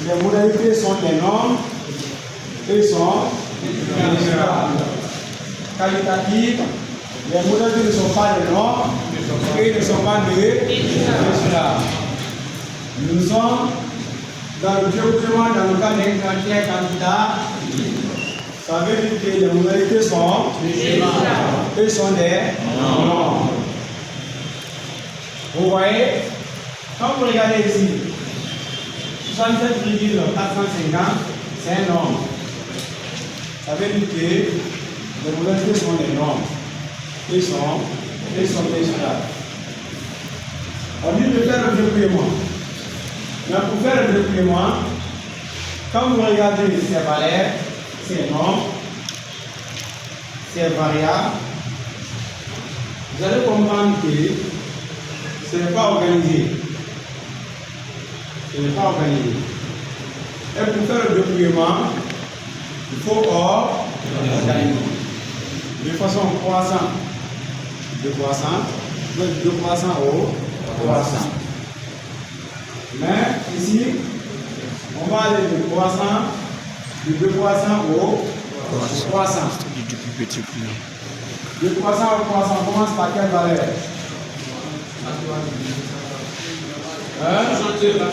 Les modalités sont des normes et sont mesurables. Qualitatives, les modalités ne sont pas des normes et ne sont pas mesurables. Nous sommes dans le développement dans le cas d'un candidat. Ça veut dire que les modalités sont mesurables et sont des normes. Vous voyez, quand vous regardez ici, 67,450, c'est un nombre. Ça veut dire que les modalités sont des normes. Ils sont mesurables. On dit de faire le déploiement. Mais pour faire le déploiement, quand vous regardez ces valeurs, ces nombres, ces variables, vous allez comprendre que ce n'est pas organisé. Ce n'est pas organisé. Et pour faire le déploiement, il faut organiser. De façon croissante. De croissant au croissant. Mais ici, on va aller de croissant, de décroissant au croissant. De croissant au croissant, on commence par quelle valeur?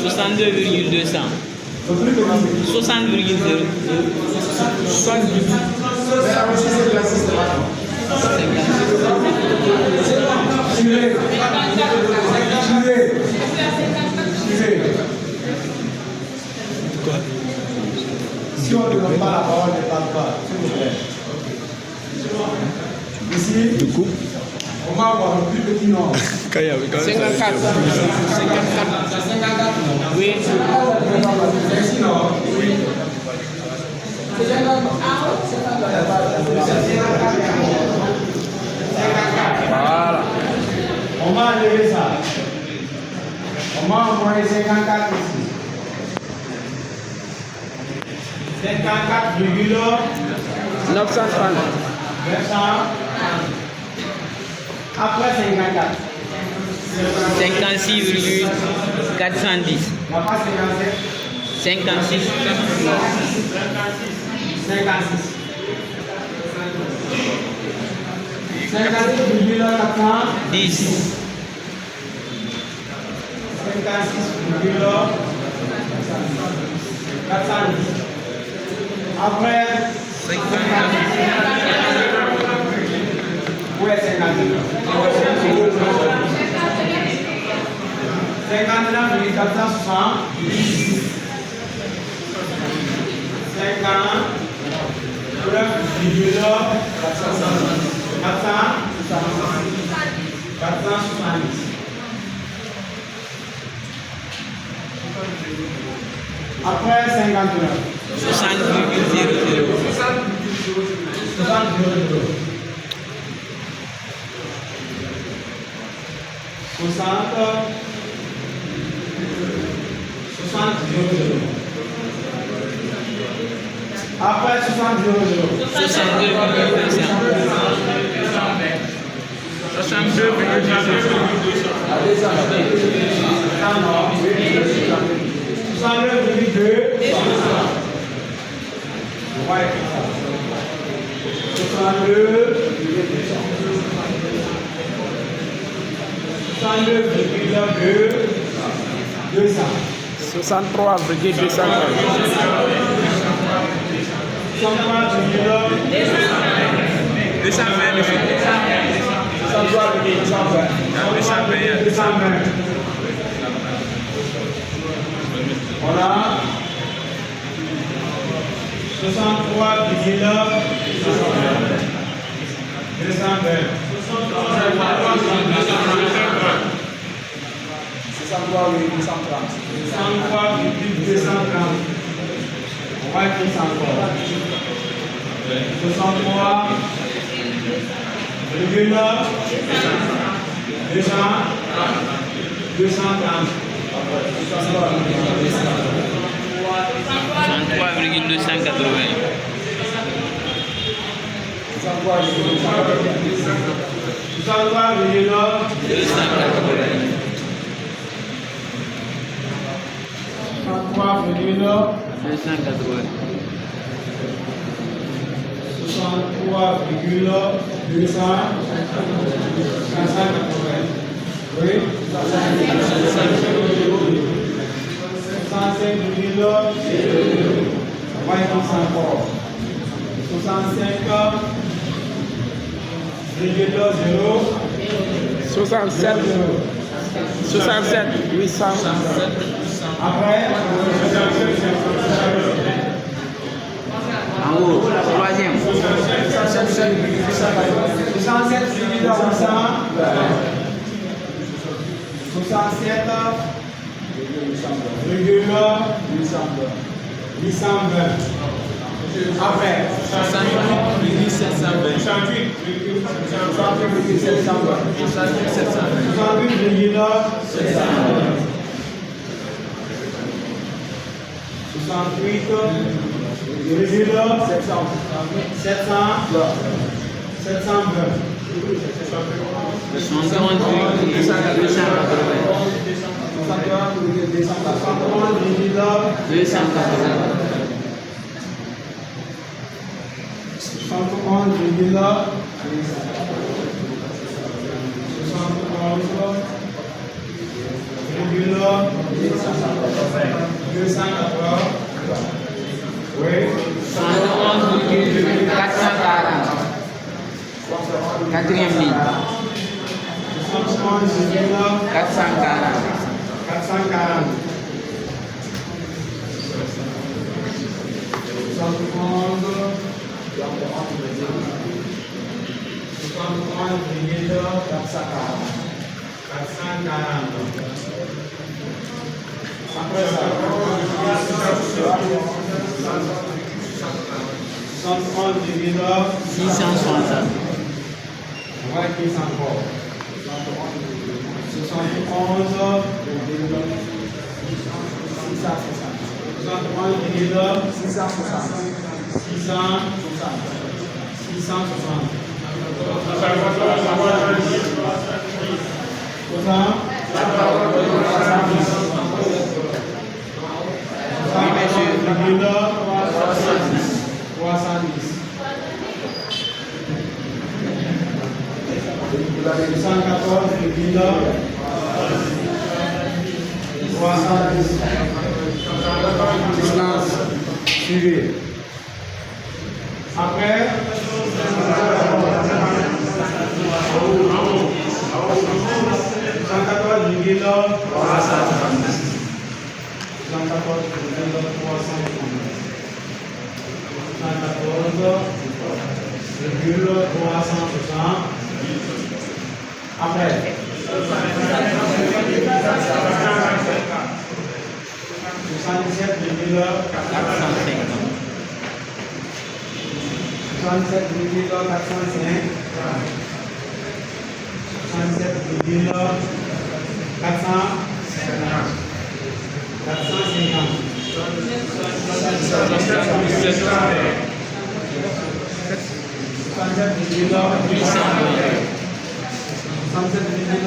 62,200. 60,0. Si on ne donne pas la parole, ne parle pas, s'il vous plaît. Ici, on va avoir le plus petit nombre. 54. 54. Oui. Voilà. On va enlever ça. On va envoyer 54 ici. 54,930. 900. Après 54. 56,410. On va pas 57. 56. 56. 56,410. 56,410. Après 59. Où est 59? 59,470. 470. Après 59. 60,00. 60,00. Après 60,00. 62,200. Voilà. 63,230. On va écrire ça encore. 230. 63,280. Oui. 65,0. On va y penser encore. 67 800. Après, En haut, troisième. 67,800. 820. Après, Quatrième ligne. 440. 660. On va écrire ça encore. 310. Distance suivie. Après,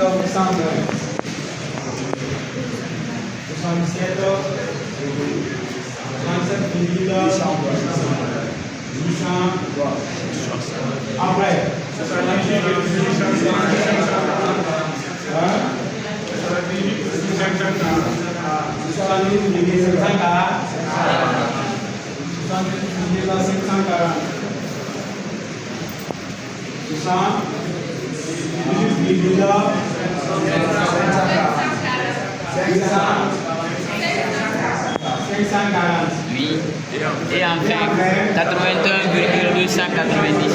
360. Après, 540. Oui. Et enfin, 81,290.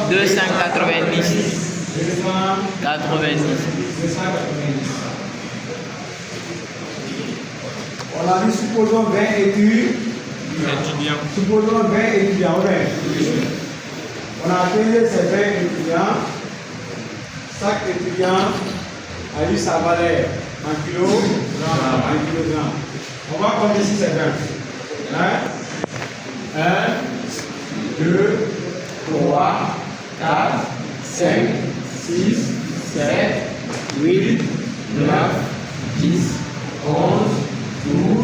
290. 90. On a dit supposons 20 étudiants. Supposons 20 étudiants. Ouais. On a payé ces 20 étudiants. Chaque étudiant a eu sa valeur en kilogramme. On va compter si c'est 20. 1, 2, 3, 4, 5, 6, 7, 8, 9, 10, 11, 12,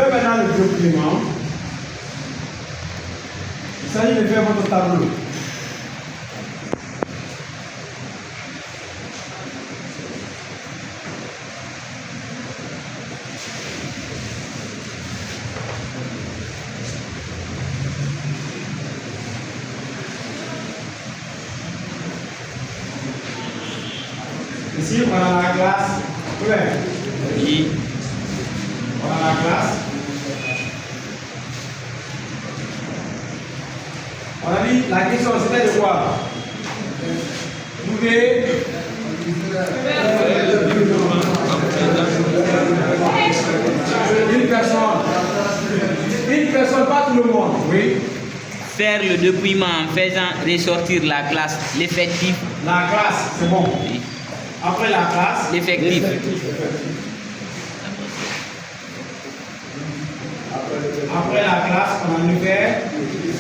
fais maintenant le document. Il s'agit de faire votre tableau. Ici, on a la classe. Oui. On a la classe. On a dit, la question c'était de quoi? Trouver une personne, pas tout le monde, oui. Faire le document en faisant ressortir la classe, l'effectif. La classe, c'est bon. Oui. Après la classe, L'effectif. Après la classe, on a l'effectif.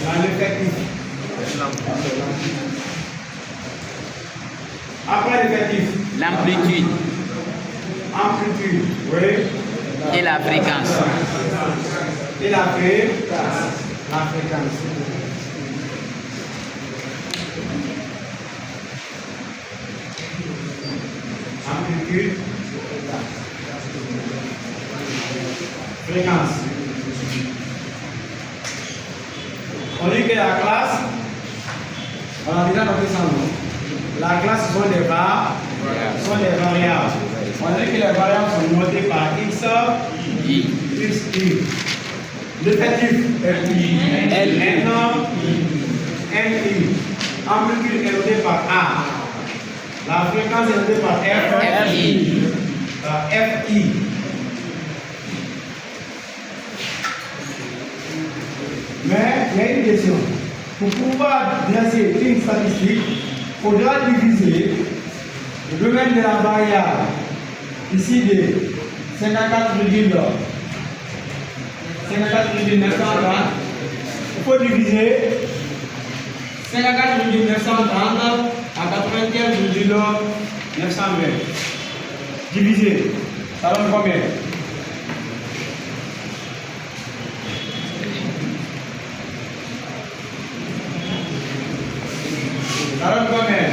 On a l'effectif. Après l'effectif. L'amplitude Amplitude, oui. et la fréquence. Et la fréquence. Amplitude, fréquence. On dit que la classe, on a déjà noté ça, non? La classe sont des variables. On dit que les variables sont notées par x, I. x, y. L'effectif est i, n, i. Amplitude est notée par a. La fréquence est notée par f, FI. FI. Mais il y a une question. Pour pouvoir dresser une statistique, il faudra diviser le domaine de la variable ici de 54,930. Il faut diviser 54,930 à 95,920. Diviser. Ça donne combien? Ça donne combien?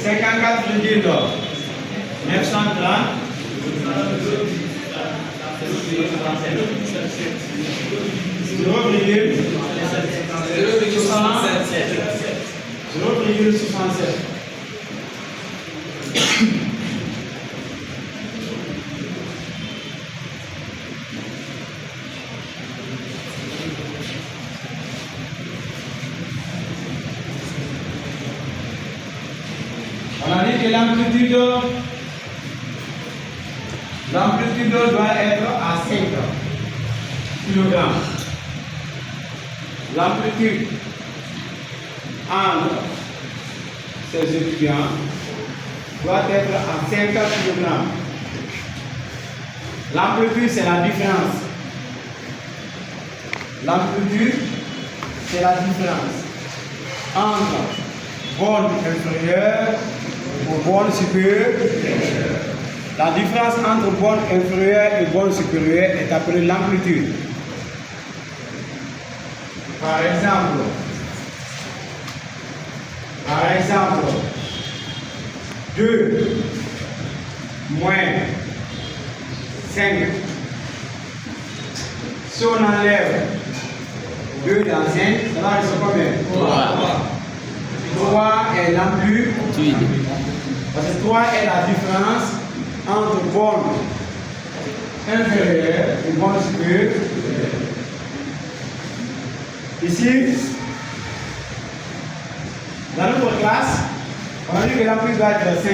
54,930. 0,67. On a dit que l'amplitude doit être à 5 kg. L'amplitude entre ces étudiants doit être à 5 kg. L'amplitude, c'est la différence. L'amplitude, c'est la différence entre borne inférieure ou borne supérieure. La différence entre borne inférieure et borne supérieure est appelée l'amplitude. Par exemple, 2 moins 5. Si on enlève 2 dans 5, ça va rester combien? 3 est l'amplitude. Parce que 3 est la différence entre borne inférieure et borne supérieure. Ici, dans notre classe, on a dit que l'amplitude doit être 5.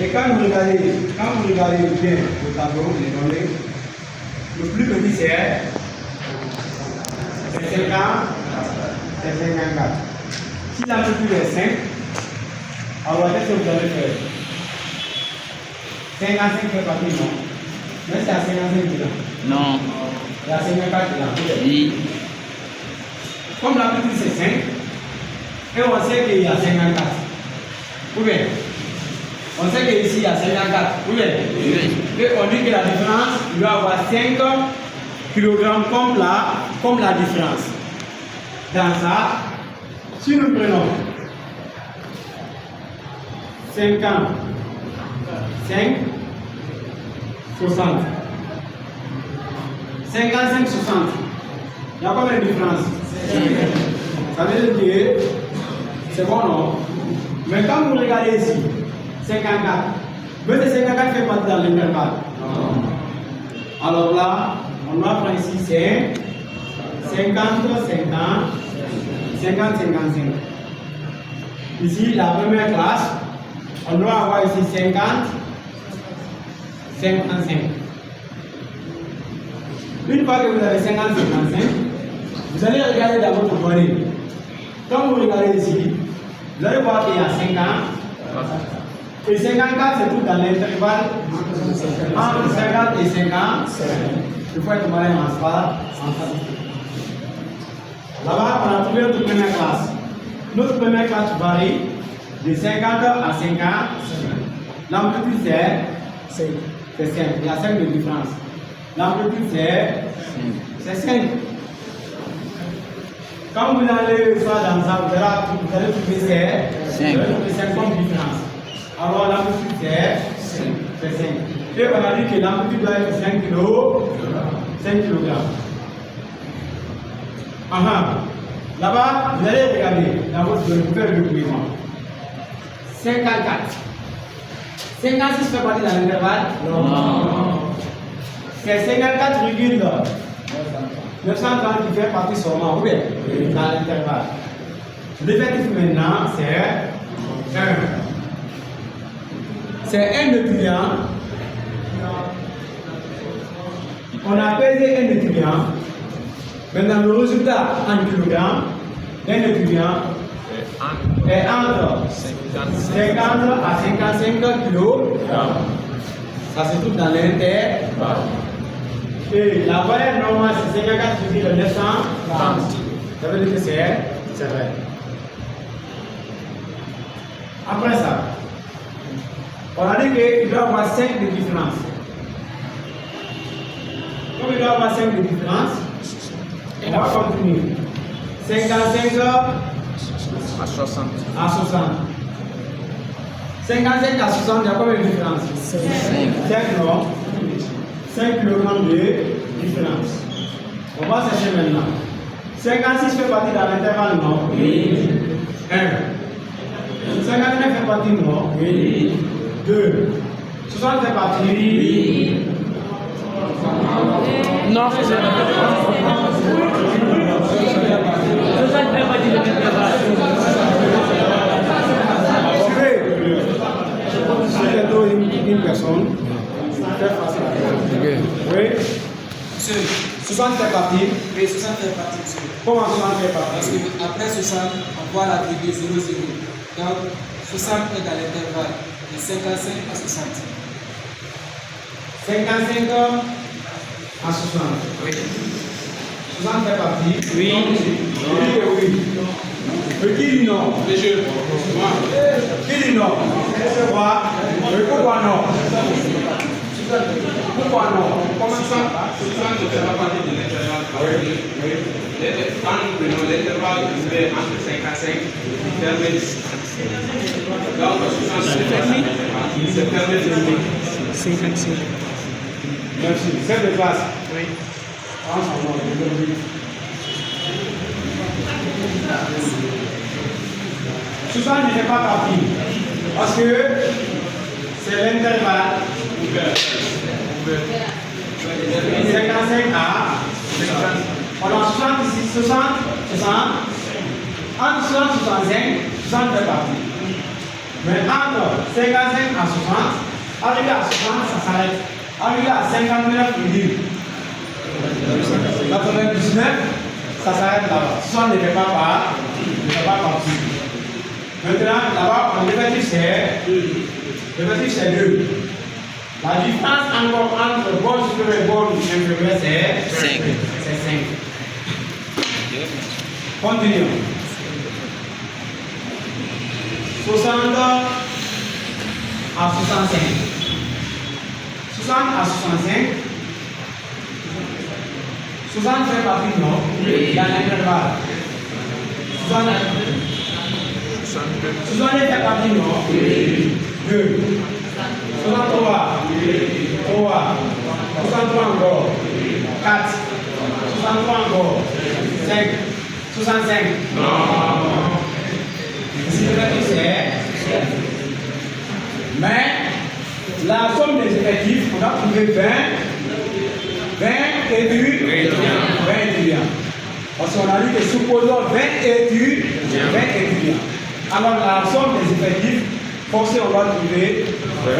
Et quand vous regardez bien le tableau, les données, le plus petit c'est 50, c'est 54. Si l'amplitude est 5, alors qu'est-ce que vous allez faire? 55 fait partie, non? Mais c'est à 55 kg. Non. C'est à 54 kg. Oui. Comme l'amplitude c'est 5, et on sait qu'il y a 54. Ou bien, On sait qu'ici il y a 54. Oui. Et on dit que la différence, il doit avoir 5 kg comme la différence. Dans ça, si nous prenons 50, 5, 60. 55, 60. Il y a combien de différence? Ça veut dire que c'est bon, non? Mais quand vous regardez ici, 54, mais ce 54 fait partie dans l'intervalle. Alors là, on va prendre ici 5, 50, 50, 50, 55. Ici, la première classe, on doit avoir ici 50, 55. Une fois que vous avez 50, 55, vous allez regarder dans votre donnée. Quand vous regardez ici, vous allez voir qu'il y a 50. Et 54, c'est tout dans l'intervalle entre 50 et 50. Il faut être malin en ça. Là-bas, on a trouvé notre première classe. Notre première classe varie de 50 à 50. L'amplitude, c'est 5. Il y a 5 de différence. L'amplitude, c'est 5. Quand vous allez ça dans ça, vous allez trouver 5 comme différence. Alors l'amplitude, c'est 5. Et on a dit que l'amplitude doit être 5 kg. 5 kg. Là-bas, vous allez regarder dans votre données pour faire le mouvement. 54. 56 fait partie dans l'intervalle? Non. C'est 54,930 qui fait partie seulement, oui, dans l'intervalle. L'effectif maintenant, c'est 1. C'est 1 étudiant. On a pesé un étudiant. Maintenant, le résultat en kilogrammes d'un étudiant est entre 50 à 55 kg. Ça se trouve dans l'intervalle. Et la valeur normale, c'est 54,930. Ça veut dire que c'est vrai. Après ça, on a dit qu'il doit y avoir 5 de différence. Comme il doit y avoir 5 de différence, on va continuer. 55 à 60. 55 à 60, il y a combien de différence? 5. 5 non. 5 kg de différence. On va chercher maintenant. 56 fait partie dans l'intervalle, non? Oui. 1. 59 fait partie, non? Oui. 2. 60 fait partie? Oui. Non, c'est ça. 60 fait partie de l'intervalle. Une personne, très facile à faire. Oui. 60 fait partie. Oui, 60 fait partie, monsieur. Comment 60 fait partie? Parce qu'après 60, on voit la virgule 0,0. Donc, 60 est dans l'intervalle de 55 à 60. 55 à 60. Oui. 60 fait partie. Oui. Oui. Mais qui dit non? Monsieur, moi. Qui dit non? Pourquoi? Pourquoi non? Pourquoi non? Comment ça? 60 ne fait pas partie de l'intervalle. Quand nous prenons l'intervalle entre 55 et permet. Donc 60 c'est permet de 55. Merci. C'est de classe. Oui. Souvent, il n'est pas parti. Parce que c'est l'intervalle. 55 à 50. On a 60 ici, 60, 60. Entre 60 et 65, 60 fait partie. Mais entre 55 à 60, arrivé à 60, ça s'arrête. Arrivé à 59, il dit. 99, ça s'arrête là-bas. 60 ne fait pas partie. Maintenant, là-bas, le négatif c'est 2. La différence encore entre bord supérieur et bord inférieur, c'est 5. C'est 5. Continuons. 60 à 65. 60 à 65. 60 fait partie non dans l'intervalle. 60 fait partie non 2. 63. 3. 63 encore. 4. 63 encore. 5. 65. Non. Si c'est. Mais la somme des effectifs, on a trouvé 20 étudiants. Parce qu'on a dit que supposons 20 étudiants. Alors la somme des effectifs, forcément on va trouver 20.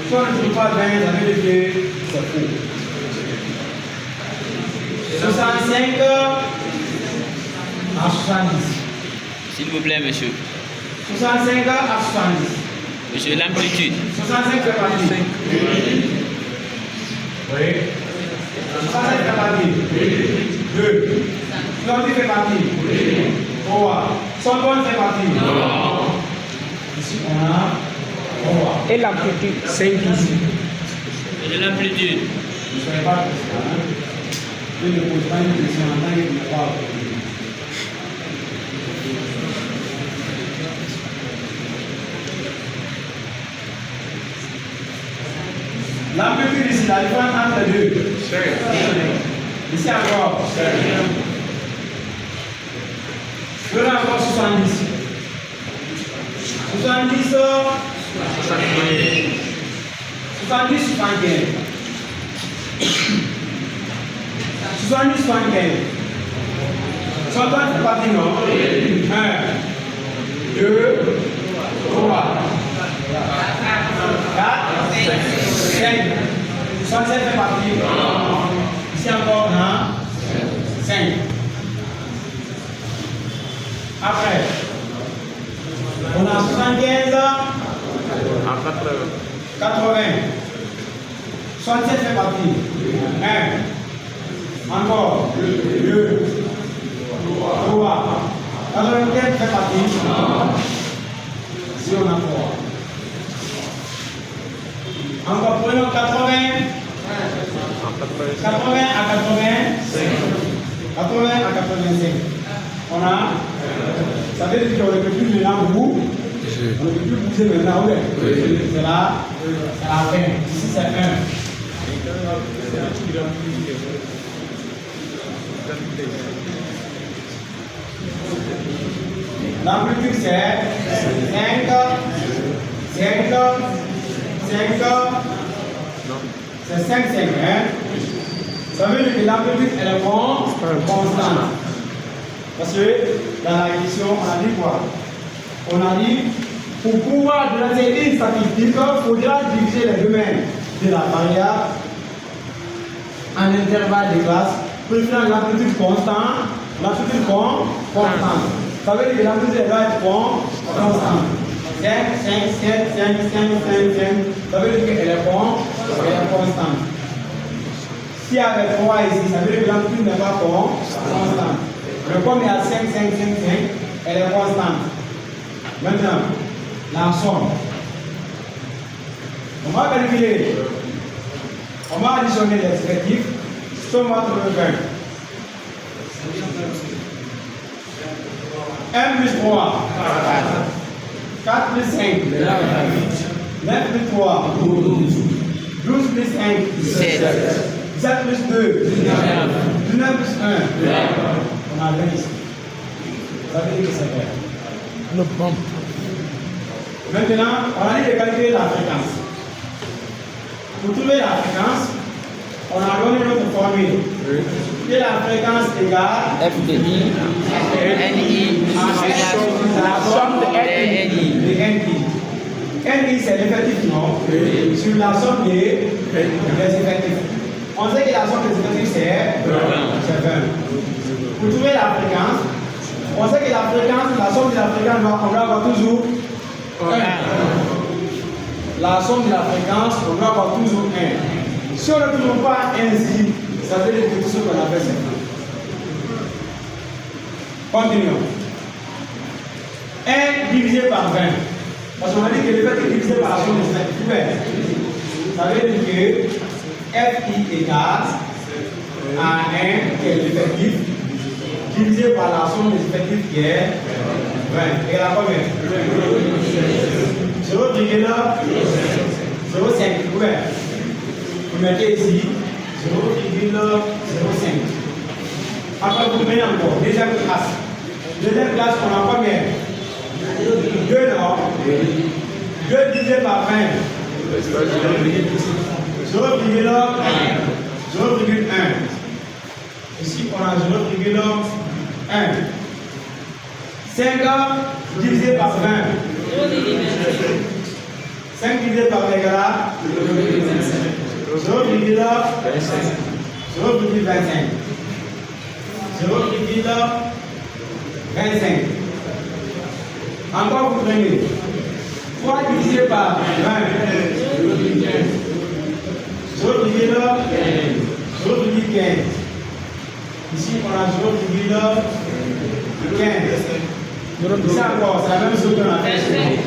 Si on ne trouve pas 20, ça veut dire que c'est faux. 65 à 70. S'il vous plaît, monsieur. 65 à 70. Monsieur, l'amplitude. 65 fait partie. Oui. 65 fait partie. 2. 70 fait partie. 3. 130 fait partie. Ici, on a 3. Et l'amplitude 5 ici. Et l'amplitude. Ne soyez pas conscient. Je ne pose pas une question en tant que je ne parle pas. L'amplitude ici, la différence entre les deux. Ici encore. Je vais encore 70. 70, 75. 70, 75. 60 c'est parti, non? 1, 2, 3, 4, 5. 67 fait partie. Ici encore 1, 5. Après, on a 75 80. 67 fait partie. 1. Encore. 2. 3. 95 fait partie. Si on a 3. Encore prenons 80. 80 à 85. 80 à 85. On a. Ça veut dire qu'on ne peut plus maintenant vous. On ne peut plus bouger maintenant, oui. C'est là. C'est la fin. Ici c'est 1. L'amplitude c'est 5. C'est 5, hein? Ça veut dire que l'amplitude elle est constante. Parce que dans la question, on a dit quoi? On a dit, pour pouvoir dresser une statistique, il faudra diviser les domaines de la variable en intervalle de classe pour faire l'amplitude constante. L'amplitude constante. Ça veut dire que l'amplitude doit être constante. 5, 5, 7, 5, 5, 5, 5. Ça veut dire qu'elle est constante. S'il y avait 3 ici, ça veut dire que l'amplitude n'est pas constante. Mais comme il y a 5, 5, 5, 5, elle est constante. Maintenant, la somme. On va calculer. On va additionner les effectifs. Somme va trouver 20. 1 plus 3. 4 plus 5. 9 plus 3. 12 plus 5. 7. 7 plus 2. 19 plus 1. On a 20 ici. Ça veut dire que c'est vrai. Maintenant, on a dit de calculer la fréquence. Pour trouver la fréquence, on a donné notre formule. Et la fréquence égale FDI, NI, la somme de NI. NI c'est l'effectif, non? Sur la somme des effectifs. On sait que la somme des effectifs c'est 20. Pour trouver la fréquence, on sait que la fréquence, la somme de la fréquence, on doit avoir toujours 1. La somme de la fréquence, on doit avoir toujours 1. Si on ne trouve pas ainsi, ça veut dire que tout ce qu'on a fait c'est 1. Continuons. 1 divisé par 20. Parce qu'on a dit que le fait est divisé par la somme des effectifs. Ça veut dire que FI égale à 1 qui est l'effectif divisé par la somme des effectifs qui est 20. Et là combien? 0,05. Vous mettez ici 0,05. Après vous mettez encore deuxième classe. Deuxième classe, on a combien? 2 non? 2 divisé par 20. 0,1. Ici, on a 0,1. 5 divisé par 20. 5 divisé par 20 égale à 0,25. 0,25. Encore vous prenez 3 divisé par 20. 0,15. Ici, on a 0,15. Ici encore, c'est la même chose qu'on a fait.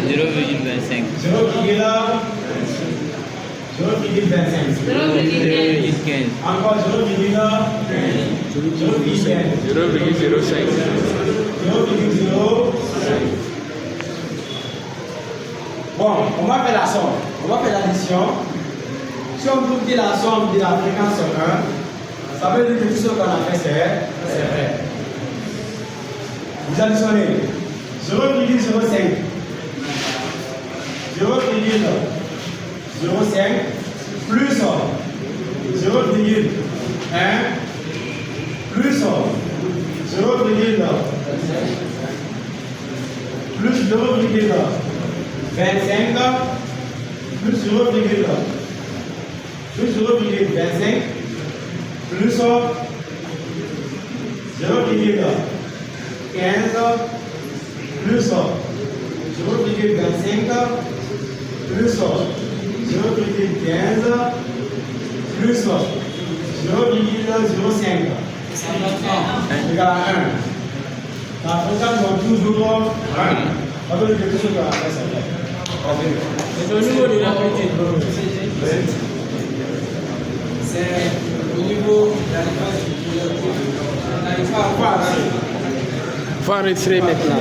0,25. 0,25. 0,15. Encore 0,05. 0,05. Bon, on va faire la somme. On va faire l'addition. Si on trouve que la somme de la fréquence sur 1, ça veut dire que tout ce qu'on a fait, c'est vrai. Vous additionnez 0,05. 0,05 plus 0,1 plus 0,25 plus 0,25 plus 0,15 plus 0,25 plus 0,15 plus 0,05 égale à 1. La fréquence doit toujours 1. On va dire que tout ce qu'on a fait, c'est vrai. C'est au niveau de l'amplitude. C'est au niveau de la réponse du projectile. On n'arrive pas à voir. Il faut enregistrer maintenant.